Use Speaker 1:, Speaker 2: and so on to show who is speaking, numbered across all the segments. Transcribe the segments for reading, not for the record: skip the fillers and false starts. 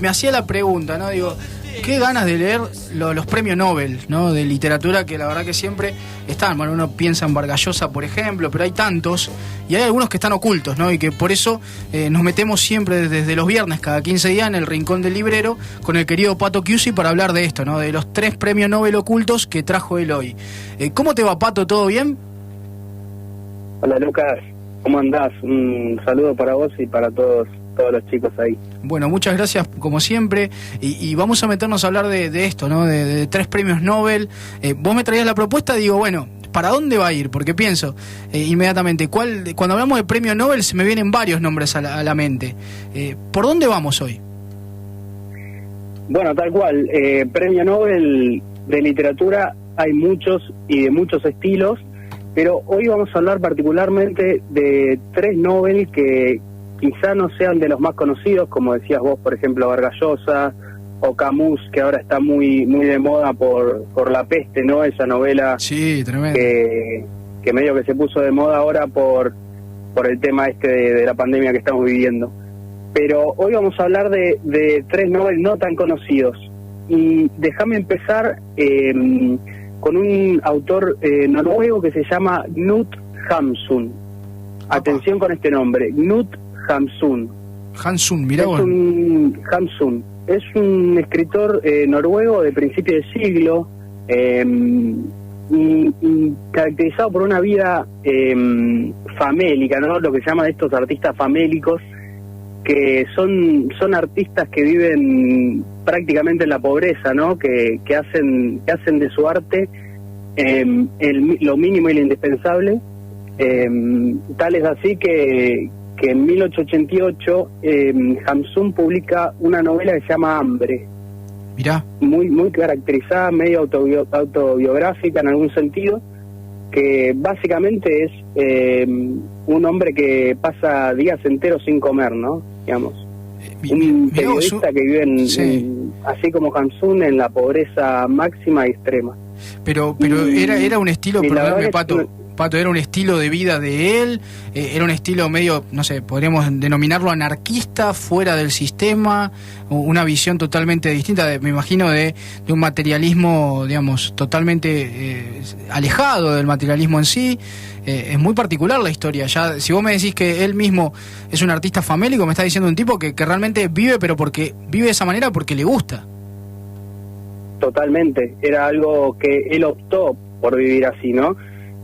Speaker 1: Me hacía la pregunta, ¿no? Digo, qué ganas de leer los premios Nobel, ¿no? De literatura, que la verdad que siempre están. Bueno, uno piensa en Vargas Llosa, por ejemplo, pero hay tantos, y hay algunos que están ocultos, ¿no? Y que por eso nos metemos siempre desde los viernes, cada 15 días, en el Rincón del Librero, con el querido Pato Chiusi para hablar de esto, ¿no? De los 3 premios Nobel ocultos que trajo él hoy. ¿Cómo te va, Pato? ¿Todo bien?
Speaker 2: Hola, Lucas. ¿Cómo andás? Un saludo para vos y para todos los chicos ahí.
Speaker 1: Bueno, muchas gracias como siempre, y vamos a meternos a hablar de esto, ¿no? De 3 premios Nobel. Vos me traías la propuesta, digo, bueno, ¿para dónde va a ir? Porque pienso inmediatamente, cuando hablamos de premio Nobel se me vienen varios nombres a la mente. ¿Por dónde vamos hoy?
Speaker 2: Bueno, tal cual, premio Nobel de literatura hay muchos y de muchos estilos, pero hoy vamos a hablar particularmente de 3 Nobel que quizá no sean de los más conocidos, como decías vos, por ejemplo, Vargas Llosa o Camus, que ahora está muy de moda por La Peste, ¿no? Esa novela,
Speaker 1: sí, tremendo,
Speaker 2: que medio que se puso de moda ahora por el tema de la pandemia que estamos viviendo. Pero hoy vamos a hablar de 3 Nobel no tan conocidos. Y déjame empezar con un autor noruego que se llama Knut Hamsun. Atención con este nombre, Knut Hamsun.
Speaker 1: Hamsun, mirá vos.
Speaker 2: Hamsun es un escritor noruego de principio de siglo, y caracterizado por una vida famélica, ¿no? Lo que se llama estos artistas famélicos, que son artistas que viven prácticamente en la pobreza, ¿no? Que hacen de su arte lo mínimo y lo indispensable. Tal es así que en 1888 Hamsun publica una novela que se llama Hambre.
Speaker 1: Mirá.
Speaker 2: Muy caracterizada, medio autobiográfica en algún sentido, que básicamente es un hombre que pasa días enteros sin comer, ¿no? Digamos. Un periodista que vive así como Hamsun, en la pobreza máxima y extrema.
Speaker 1: Pero era un estilo, perdóname, Pato, era un estilo de vida de él, era un estilo medio, no sé, podríamos denominarlo anarquista, fuera del sistema, una visión totalmente distinta, me imagino, de un materialismo, digamos, totalmente alejado del materialismo en sí. Es muy particular la historia. Ya, si vos me decís que él mismo es un artista famélico, me está diciendo un tipo que realmente vive, pero porque vive de esa manera porque le gusta.
Speaker 2: Totalmente, era algo que él optó por vivir así, ¿no?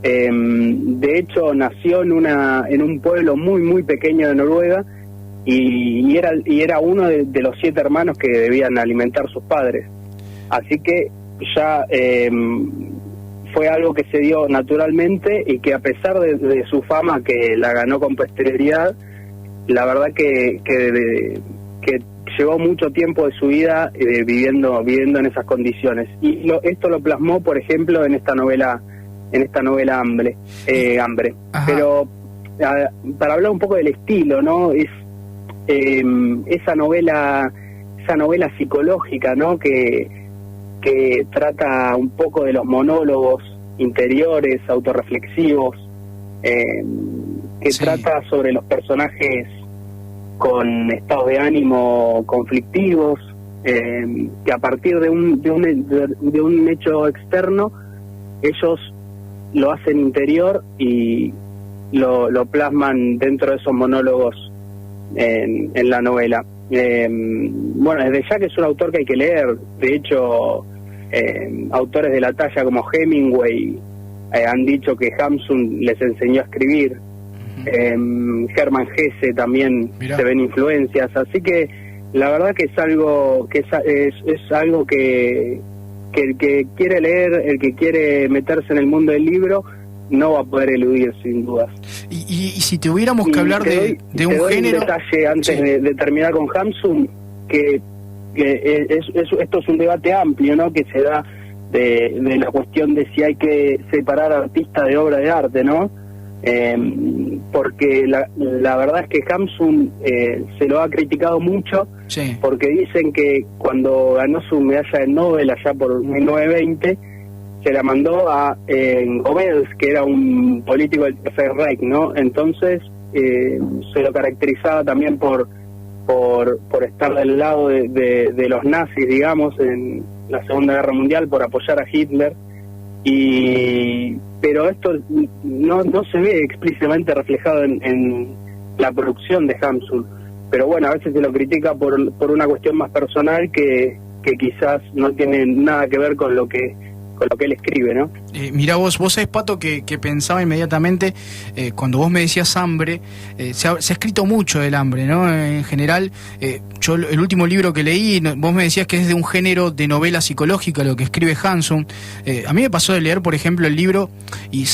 Speaker 2: De hecho, nació en un pueblo muy pequeño de Noruega, y era uno de los 7 hermanos que debían alimentar sus padres. Así que ya fue algo que se dio naturalmente, y que a pesar de su fama, que la ganó con posterioridad, la verdad que llevó mucho tiempo de su vida viviendo en esas condiciones. Y esto lo plasmó, por ejemplo, en esta novela Hambre. Pero para hablar un poco del estilo, ¿no? Es esa novela psicológica, ¿no? Que trata un poco de los monólogos interiores, autorreflexivos, que trata sobre los personajes con estados de ánimo conflictivos, que a partir de un hecho externo ellos lo hacen interior y lo plasman dentro de esos monólogos en la novela. Bueno, desde ya que es un autor que hay que leer. De hecho, autores de la talla como Hemingway han dicho que Hamsun les enseñó a escribir. Hermann Hesse también. Mirá. Se ven influencias, así que la verdad que es algo que el que quiere leer, el que quiere meterse en el mundo del libro, no va a poder eludir, sin dudas.
Speaker 1: Y si tuviéramos que hablar de un género...
Speaker 2: Un detalle antes de terminar con Hamsun, que esto es un debate amplio, ¿no? Que se da de la cuestión de si hay que separar artista de obra de arte, ¿no? Porque la verdad es que Hamsun se lo ha criticado mucho, sí, porque dicen que cuando ganó su medalla de Nobel allá por 1920 se la mandó a Goebbels, que era un político del Tercer Reich, ¿no? Entonces se lo caracterizaba también por por estar del lado de los nazis, digamos, en la Segunda Guerra Mundial, por apoyar a Hitler, pero esto no se ve explícitamente reflejado en la producción de Hamsun, pero bueno, a veces se lo critica por una cuestión más personal que quizás no tiene nada que ver con lo que él escribe, ¿no?
Speaker 1: Mirá vos sabés, Pato, que pensaba inmediatamente, cuando vos me decías hambre, se ha escrito mucho del hambre, ¿no? En general, yo el último libro que leí, vos me decías que es de un género de novela psicológica lo que escribe Hamsun. A mí me pasó de leer, por ejemplo, el libro y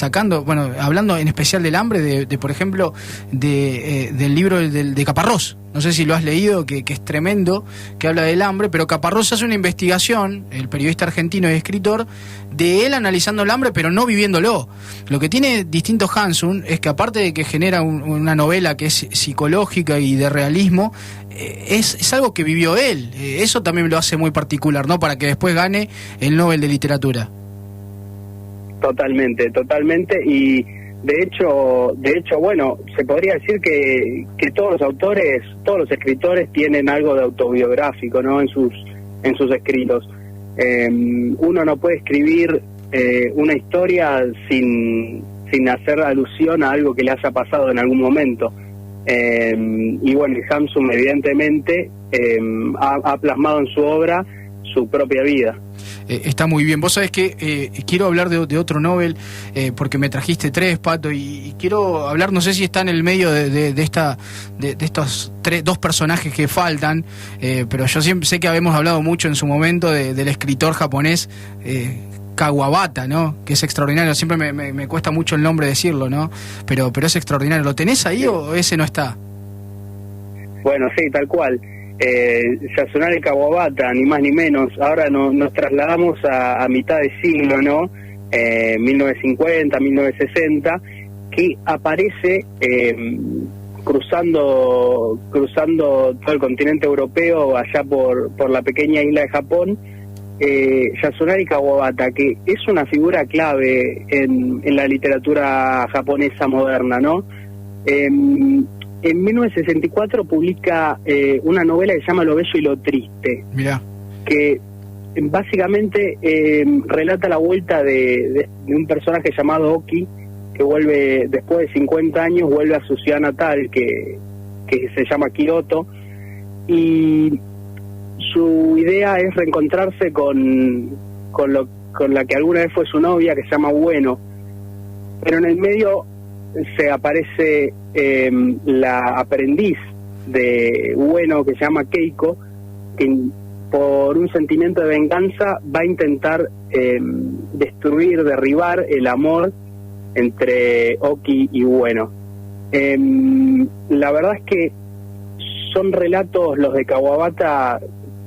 Speaker 1: hablando en especial del hambre, de por ejemplo, del libro de Caparrós. No sé si lo has leído, que es tremendo, que habla del hambre, pero Caparrós hace una investigación, el periodista argentino y escritor, de él analizando el hambre, pero no viviéndolo. Lo que tiene distinto Hamsun es que, aparte de que genera una novela que es psicológica y de realismo, es algo que vivió él. Eso también lo hace muy particular, ¿no? Para que después gane el Nobel de Literatura.
Speaker 2: Totalmente, y de hecho, bueno, se podría decir que todos los autores, todos los escritores tienen algo de autobiográfico, ¿no? En sus escritos. Uno no puede escribir una historia sin hacer alusión a algo que le haya pasado en algún momento. Y bueno, Hamsun evidentemente ha plasmado en su obra su propia vida.
Speaker 1: Está muy bien. Vos sabés que quiero hablar de otro Nobel, porque me trajiste 3, Pato, y quiero hablar, no sé si está en el medio de estos 2 personajes que faltan, pero yo siempre sé que habíamos hablado mucho en su momento del escritor japonés Kawabata, ¿no? Que es extraordinario. Siempre me cuesta mucho el nombre decirlo, ¿no? Pero es extraordinario. ¿Lo tenés ahí o ese no está?
Speaker 2: Bueno, sí, tal cual. Yasunari Kawabata, ni más ni menos. Ahora nos trasladamos a mitad de siglo, ¿no? 1950, 1960, que aparece cruzando todo el continente europeo, allá por la pequeña isla de Japón. Yasunari Kawabata, que es una figura clave en la literatura japonesa moderna, ¿no? En 1964 publica una novela que se llama Lo Bello y lo Triste.
Speaker 1: Mirá.
Speaker 2: Que básicamente relata la vuelta de un personaje llamado Oki, que vuelve, después de 50 años, vuelve a su ciudad natal, que se llama Kioto, y su idea es reencontrarse con la que alguna vez fue su novia, que se llama Ueno, pero en el medio se aparece la aprendiz de Ueno, que se llama Keiko, que por un sentimiento de venganza va a intentar derribar el amor entre Oki y Ueno. La verdad es que son relatos, los de Kawabata,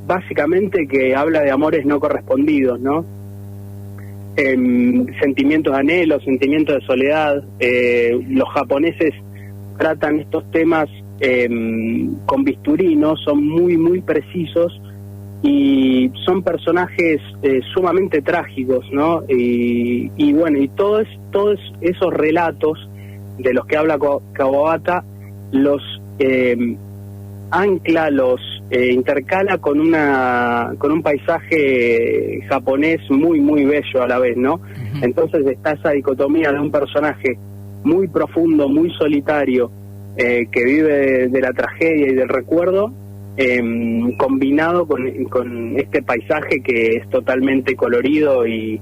Speaker 2: básicamente, que habla de amores no correspondidos, ¿no? Sentimientos de anhelo, sentimientos de soledad. Los japoneses tratan estos temas con bisturí, ¿no? Son muy, muy precisos, y son personajes sumamente trágicos, ¿no? Y bueno, y todos esos relatos de los que habla Kawabata los ancla, los intercala con un paisaje japonés muy, muy bello a la vez, ¿no? Uh-huh. Entonces está esa dicotomía de un personaje muy profundo, muy solitario, que vive de la tragedia y del recuerdo, combinado con este paisaje que es totalmente colorido y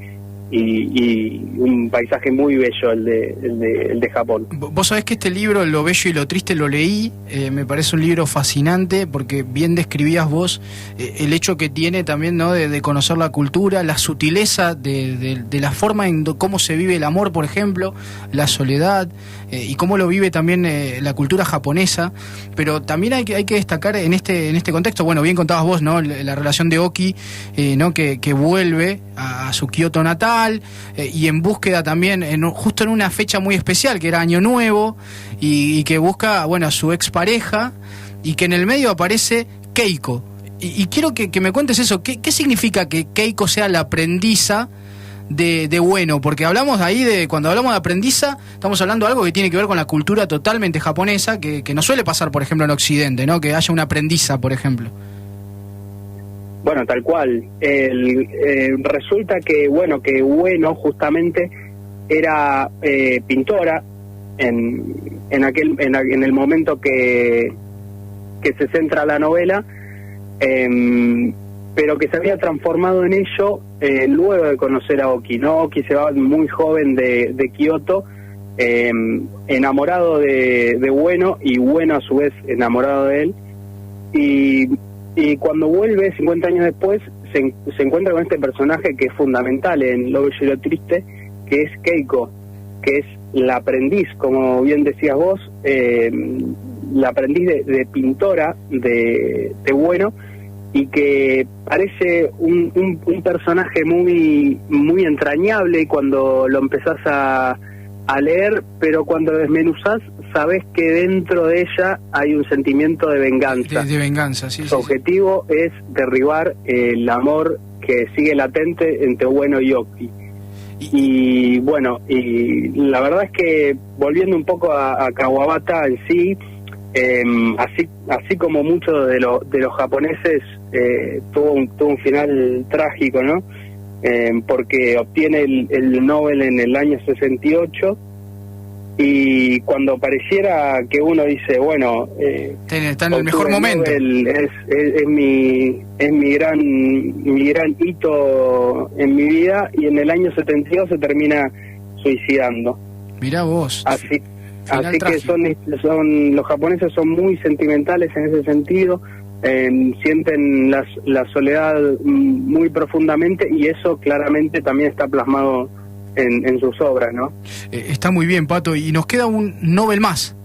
Speaker 2: un paisaje muy bello, el de Japón.
Speaker 1: Vos sabés que este libro, Lo Bello y lo Triste, lo leí, me parece un libro fascinante, porque bien describías vos el hecho que tiene también, ¿no? de conocer la cultura, la sutileza de la forma en cómo se vive el amor, por ejemplo, la soledad, y cómo lo vive también la cultura japonesa. Pero también hay que destacar en este contexto, bueno, bien contabas vos, ¿no? La relación de Oki, ¿no? que vuelve a su Kioto natal, y en búsqueda también, justo en una fecha muy especial, que era Año Nuevo, y que busca, bueno, a su expareja, y que en el medio aparece Keiko. Y quiero que me cuentes eso. ¿Qué significa que Keiko sea la aprendiza de bueno? Porque hablamos ahí cuando hablamos de aprendiza, estamos hablando de algo que tiene que ver con la cultura totalmente japonesa, que no suele pasar, por ejemplo, en Occidente, ¿no? Que haya una aprendiza, por ejemplo.
Speaker 2: Bueno, tal cual. Resulta que Ueno justamente era pintora en el momento que se centra la novela, pero que se había transformado en ello luego de conocer a Oki, ¿no? Oki se va muy joven de Kioto, enamorado de Ueno, y Ueno a su vez enamorado de él, y cuando vuelve 50 años después se encuentra con este personaje que es fundamental en Lo Bello y lo Triste, que es Keiko, que es la aprendiz, como bien decías vos, la aprendiz de pintora de Ueno, y que parece un personaje muy muy entrañable cuando lo empezás a leer, pero cuando desmenuzás sabés que dentro de ella hay un sentimiento de venganza.
Speaker 1: De venganza, sí.
Speaker 2: Su objetivo es derribar el amor que sigue latente entre Ueno y Oki. Y bueno, y la verdad es que volviendo un poco a Kawabata en sí, así como muchos de los japoneses, tuvo un final trágico, ¿no? Porque obtiene el Nobel en el año 68, y cuando pareciera que uno dice, bueno,
Speaker 1: está en el mejor momento,
Speaker 2: es mi gran hito en mi vida, y en el año 72 se termina suicidando.
Speaker 1: Mirá vos.
Speaker 2: Así que los japoneses son muy sentimentales en ese sentido, sienten la soledad muy profundamente, y eso claramente también está plasmado en sus obras, ¿no?
Speaker 1: Está muy bien, Pato, y nos queda un Nobel más.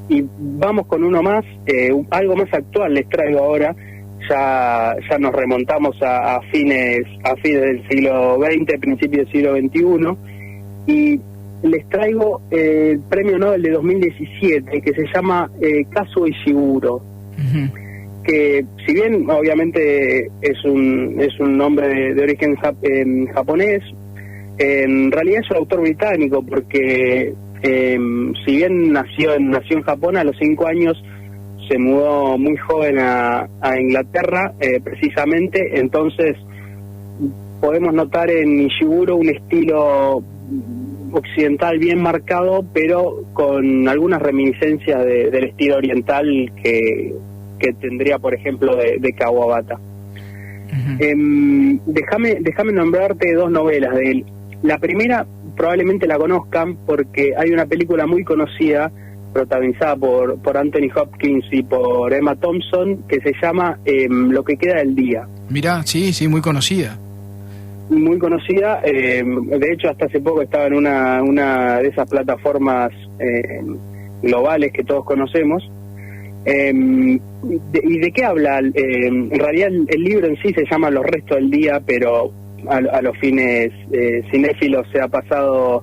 Speaker 2: Y vamos con uno más, algo más actual les traigo ahora. Ya nos remontamos a fines del siglo XX, principios del siglo XXI, y les traigo el premio Nobel de 2017, que se llama Kazuo Ishiguro. Uh-huh. Que si bien obviamente es un nombre de origen japonés, en realidad es un autor británico, porque si bien nació en Japón, a los 5 años se mudó muy joven a Inglaterra, precisamente. Entonces podemos notar en Ishiguro un estilo occidental bien marcado, pero con algunas reminiscencias del estilo oriental que tendría, por ejemplo, de Kawabata. Uh-huh. Déjame nombrarte 2 novelas de él. La primera probablemente la conozcan porque hay una película muy conocida protagonizada por Anthony Hopkins y por Emma Thompson, que se llama Lo que queda del día.
Speaker 1: Mirá, sí, muy conocida.
Speaker 2: Muy conocida, de hecho hasta hace poco estaba en una de esas plataformas globales que todos conocemos. ¿Y de qué habla? En realidad el libro en sí se llama Los restos del día, pero a los fines cinéfilos se ha pasado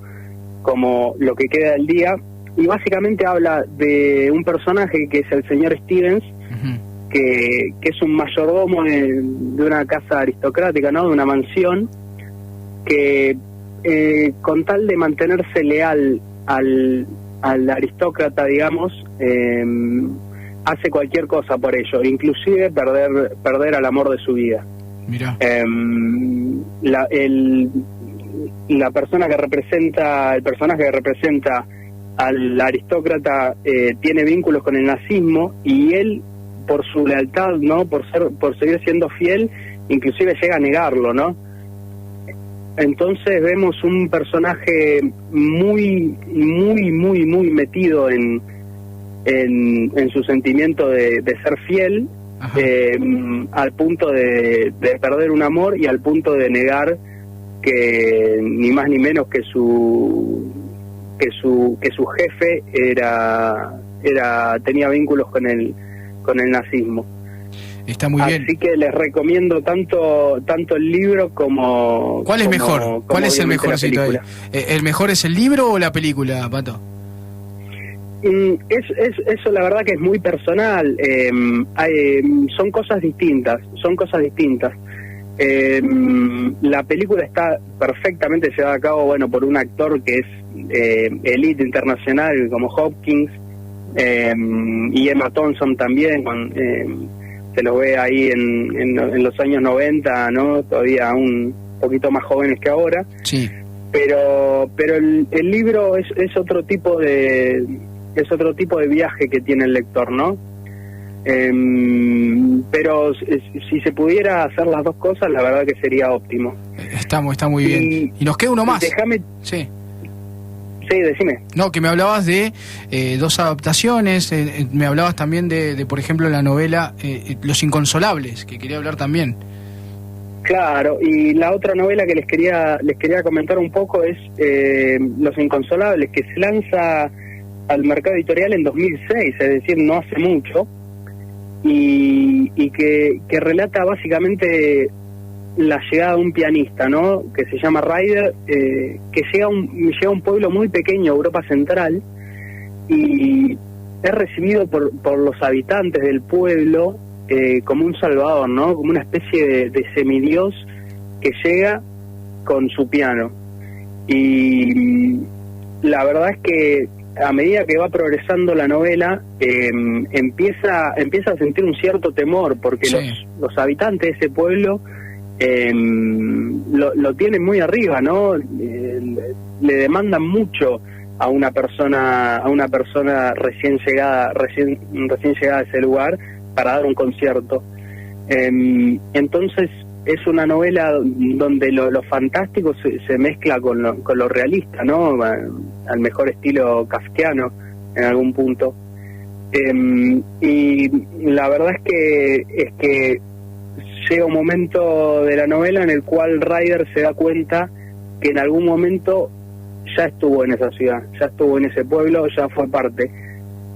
Speaker 2: como Lo que queda del día, y básicamente habla de un personaje que es el señor Stevens, uh-huh, que es un mayordomo de una casa aristocrática, ¿no? De una mansión, que con tal de mantenerse leal al aristócrata, digamos, hace cualquier cosa por ello, inclusive perder al amor de su vida.
Speaker 1: Mirá.
Speaker 2: La persona que representa, el personaje que representa al aristócrata, tiene vínculos con el nazismo, y él, por su lealtad, ¿no? Por seguir siendo fiel, inclusive llega a negarlo, ¿no? Entonces vemos un personaje muy metido en su sentimiento de ser fiel, al punto de perder un amor, y al punto de negar que ni más ni menos que su jefe tenía vínculos con el nazismo.
Speaker 1: Está muy bien.
Speaker 2: Así que les recomiendo tanto el libro como...
Speaker 1: ¿Cuál es mejor? ¿Cuál es el mejorcito ahí? ¿El mejor es el libro o la película, Pato?
Speaker 2: Eso la verdad que es muy personal. Son cosas distintas. La película está perfectamente llevada a cabo, bueno, por un actor que es elite internacional como Hopkins, y Emma Thompson también, se los ve ahí en los años 90, ¿no? Todavía un poquito más jóvenes que ahora.
Speaker 1: Sí.
Speaker 2: Pero el libro es otro tipo de viaje que tiene el lector, ¿no? Pero si se pudiera hacer las dos cosas, la verdad que sería óptimo.
Speaker 1: Está muy bien. Y nos queda uno más.
Speaker 2: Déjame...
Speaker 1: Sí.
Speaker 2: Sí, decime.
Speaker 1: No, que me hablabas de dos adaptaciones, me hablabas también de, por ejemplo, la novela Los Inconsolables, que quería hablar también.
Speaker 2: Claro, y la otra novela que les quería comentar un poco es Los Inconsolables, que se lanza al mercado editorial en 2006, es decir, no hace mucho, y que relata básicamente la llegada de un pianista, ¿no? Que se llama Ryder, que llega a un pueblo muy pequeño, Europa Central, y es recibido por los habitantes del pueblo como un salvador, ¿no? Como una especie de semidios que llega con su piano. Y la verdad es que a medida que va progresando la novela, empieza a sentir un cierto temor, porque sí, los habitantes de ese pueblo lo tienen muy arriba, ¿no? Le demandan mucho a una persona recién llegada a ese lugar para dar un concierto. Entonces es una novela donde lo fantástico se mezcla con lo realista, ¿no? Al mejor estilo kafkiano en algún punto. Y la verdad es que llega un momento de la novela en el cual Ryder se da cuenta que en algún momento ya estuvo en esa ciudad, ya estuvo en ese pueblo, ya fue parte.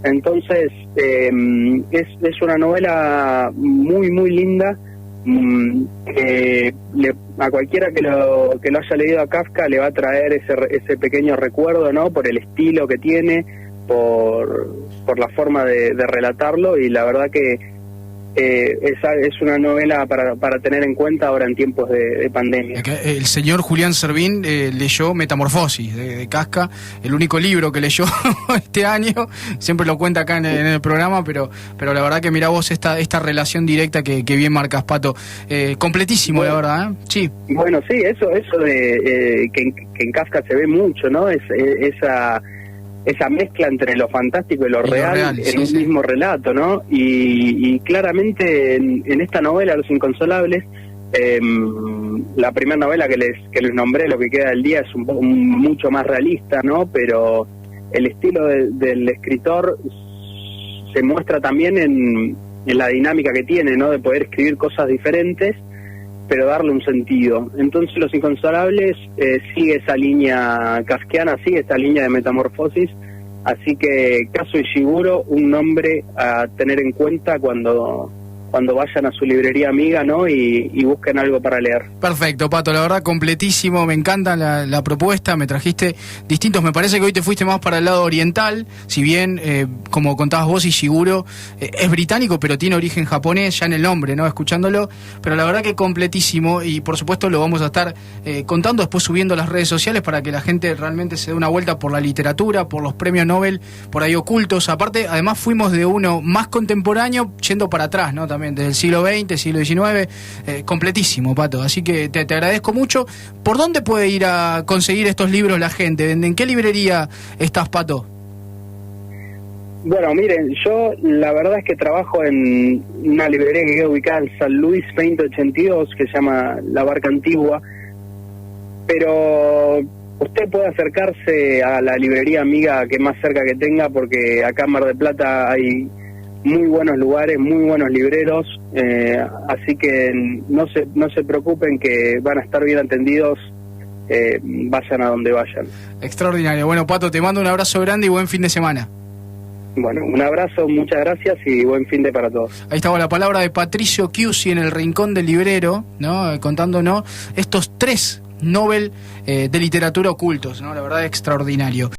Speaker 2: Entonces es una novela muy muy linda, que a cualquiera que lo haya leído a Kafka le va a traer ese pequeño recuerdo, ¿no? Por el estilo que tiene, por la forma de relatarlo, y la verdad que es una novela para tener en cuenta ahora en tiempos de pandemia.
Speaker 1: El señor Julián Servín leyó Metamorfosis de Kafka, el único libro que leyó este año, siempre lo cuenta acá en el programa, pero la verdad que mirá vos esta relación directa que bien marcas, Pato. Completísimo, bueno, la verdad, ¿eh? Sí.
Speaker 2: Bueno, sí, eso de que en Kafka se ve mucho, ¿no? Esa mezcla entre lo fantástico y lo real en un mismo relato, ¿no? Y claramente en esta novela, Los Inconsolables, la primera novela que les nombré, Lo que queda del día, es un poco mucho más realista, ¿no? Pero el estilo del escritor se muestra también en la dinámica que tiene, ¿no? De poder escribir cosas diferentes, pero darle un sentido. Entonces Los Inconsolables sigue esa línea kafkiana, sigue esa línea de Metamorfosis, así que Kazuo Ishiguro, un nombre a tener en cuenta cuando vayan a su librería amiga, ¿no? Y busquen algo para leer.
Speaker 1: Perfecto, Pato, la verdad completísimo, me encanta la propuesta, me trajiste distintos, me parece que hoy te fuiste más para el lado oriental, si bien, como contabas vos, Ishiguro es británico, pero tiene origen japonés, ya en el nombre, ¿no? Escuchándolo, pero la verdad que completísimo, y por supuesto lo vamos a estar contando, después subiendo a las redes sociales para que la gente realmente se dé una vuelta por la literatura, por los premios Nobel, por ahí ocultos. Aparte, además fuimos de uno más contemporáneo yendo para atrás, ¿no? También desde el siglo XX, siglo XIX, completísimo, Pato. Así que te agradezco mucho. ¿Por dónde puede ir a conseguir estos libros la gente? ¿En qué librería estás, Pato?
Speaker 2: Bueno, miren, yo la verdad es que trabajo en una librería que queda ubicada en San Luis 2082, que se llama La Barca Antigua, pero usted puede acercarse a la librería amiga que más cerca que tenga, porque acá en Mar del Plata hay muy buenos lugares, muy buenos libreros, así que no se preocupen, que van a estar bien atendidos, vayan a donde vayan.
Speaker 1: Extraordinario. Bueno, Pato, te mando un abrazo grande y buen fin de semana.
Speaker 2: Bueno, un abrazo, muchas gracias y buen fin de para todos.
Speaker 1: Ahí estaba la palabra de Patricio Chiusi en el Rincón del Librero, ¿no? Contándonos estos 3 Nobel de literatura ocultos, ¿no? La verdad, extraordinario.